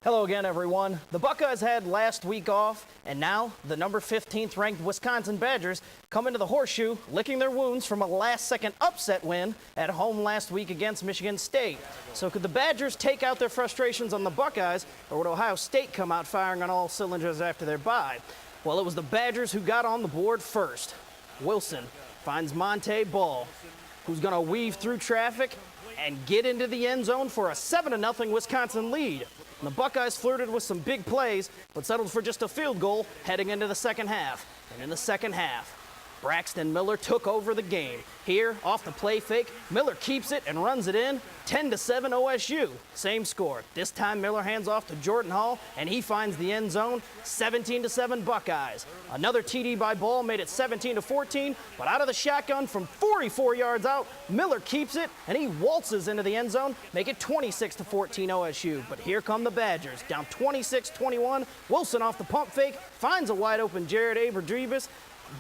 Hello again, everyone. The Buckeyes had last week off, and now the number 15th ranked Wisconsin Badgers come into the Horseshoe, licking their wounds from a last-second upset win at home last week against Michigan State. So could the Badgers take out their frustrations on the Buckeyes, or would Ohio State come out firing on all cylinders after their bye? Well, it was the Badgers who got on the board first. Wilson finds Monte Ball, who's going to weave through traffic and get into the end zone for a 7-0 Wisconsin lead. And the Buckeyes flirted with some big plays, but settled for just a field goal heading into the second half. And in the second half, Braxton Miller took over the game. Here, off the play fake, Miller keeps it and runs it in. 10-7 OSU. Same score. This time Miller hands off to Jordan Hall, and he finds the end zone. 17-7 Buckeyes. Another TD by Ball made it 17-14, but out of the shotgun from 44 yards out, Miller keeps it, and he waltzes into the end zone, make it 26-14 OSU. But here come the Badgers, down 26-21. Wilson off the pump fake, finds a wide open Jared Aberdreebus.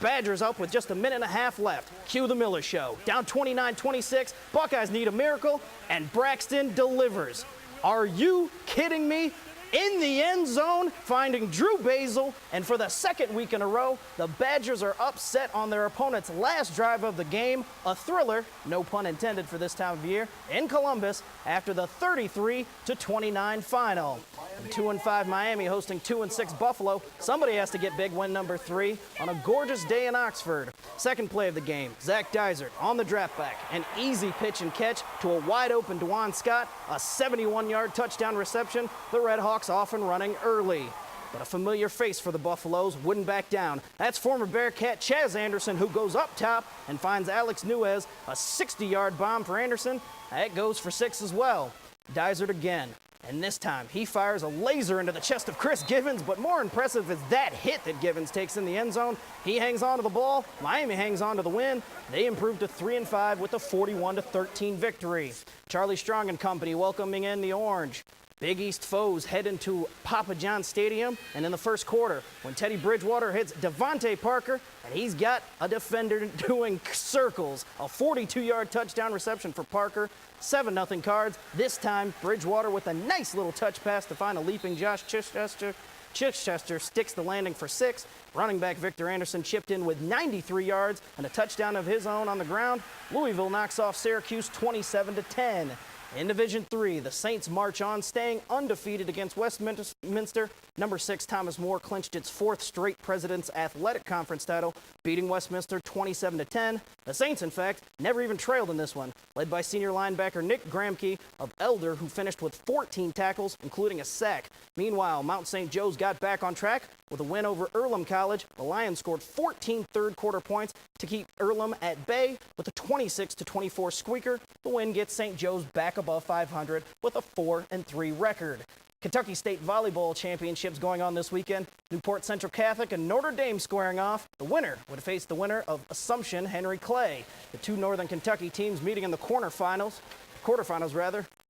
Badgers up with just a minute and a half left. Cue the Miller show. Down 29-26. Buckeyes need a miracle, and Braxton delivers. Are you kidding me? In the end zone, finding Drew Basil, and for the second week in a row, the Badgers are upset on their opponent's last drive of the game. A thriller, no pun intended for this time of year, in Columbus after the 33-29 final. And 2-5 Miami hosting 2-6 Buffalo. Somebody has to get big win number 3 on a gorgeous day in Oxford. Second play of the game, Zach Dysert on the draft back. An easy pitch and catch to a wide open Dewan Scott. A 71-yard touchdown reception. The Red Hawks off and running early. But a familiar face for the Buffaloes wouldn't back down. That's former Bearcat Chaz Anderson, who goes up top and finds Alex Nuez. A 60-yard bomb for Anderson. That goes for 6 as well. Dysert again. And this time, he fires a laser into the chest of Chris Givens, but more impressive is that hit that Givens takes in the end zone. He hangs on to the ball. Miami hangs on to the win. They improved to 3-5 with a 41-13 victory. Charlie Strong and company welcoming in the Orange. Big East foes head into Papa John Stadium, and in the first quarter, when Teddy Bridgewater hits Devontae Parker, and he's got a defender doing circles. A 42-yard touchdown reception for Parker. 7-0 Cards. This time, Bridgewater with a nice little touch pass to find a leaping Josh Chichester. Chichester sticks the landing for 6. Running back Victor Anderson chipped in with 93 yards and a touchdown of his own on the ground. Louisville knocks off Syracuse 27-10. In Division III, the Saints march on, staying undefeated against Westminster. Number 6, Thomas More, clinched its 4th straight President's Athletic Conference title, beating Westminster 27-10. The Saints, in fact, never even trailed in this one, led by senior linebacker Nick Gramke of Elder, who finished with 14 tackles, including a sack. Meanwhile, Mount St. Joe's got back on track with a win over Earlham College. The Lions scored 14 third-quarter points to keep Earlham at bay with a 26-24 squeaker. The win gets St. Joe's back above 500 with a 4-3 record. Kentucky State Volleyball Championships going on this weekend. Newport Central Catholic and Notre Dame squaring off. The winner would face the winner of Assumption Henry Clay. The two Northern Kentucky teams meeting in the quarterfinals.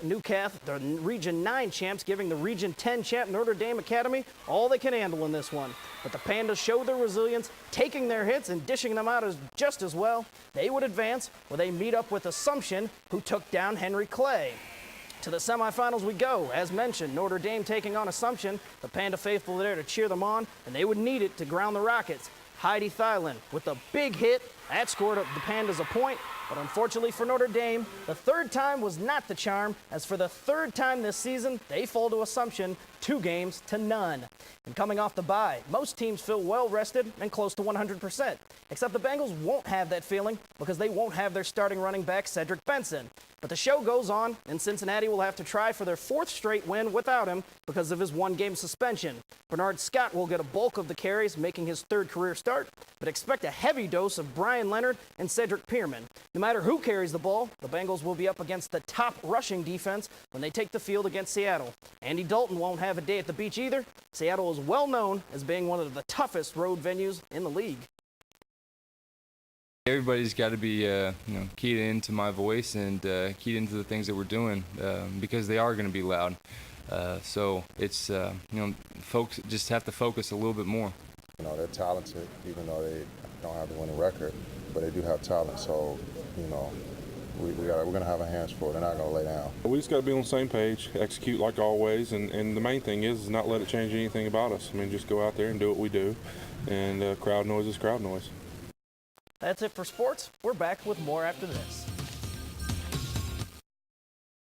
New Cath, the Region 9 champs, giving the Region 10 champ Notre Dame Academy all they can handle in this one. But the Pandas show their resilience, taking their hits and dishing them out just as well. They would advance where they meet up with Assumption, who took down Henry Clay. To the semifinals we go. As mentioned, Notre Dame taking on Assumption. The Panda faithful there to cheer them on, and they would need it to ground the Rockets. Heidi Thielen with a big hit. That scored the Pandas a point, but unfortunately for Notre Dame, the third time was not the charm, as for the third time this season, they fall to Assumption 2-0. And coming off the bye, most teams feel well rested and close to 100%, except the Bengals won't have that feeling because they won't have their starting running back Cedric Benson. But the show goes on, and Cincinnati will have to try for their 4th straight win without him because of his 1-game suspension. Bernard Scott will get a bulk of the carries, making his 3rd career start, but expect a heavy dose of Brian Leonard and Cedric Pierman. No matter who carries the ball, the Bengals will be up against the top rushing defense when they take the field against Seattle. Andy Dalton won't have a day at the beach either. Seattle is well known as being one of the toughest road venues in the league. Everybody's got to be keyed into my voice and keyed into the things that we're doing because they are going to be loud. So it's, folks just have to focus a little bit more. They're talented, even though they don't have the winning record, but they do have talent. So, we're going to have our hands full. They're not going to lay down. We just got to be on the same page, execute like always, and the main thing is not let it change anything about us. I mean, just go out there and do what we do, and crowd noise is crowd noise. That's it for sports. We're back with more after this.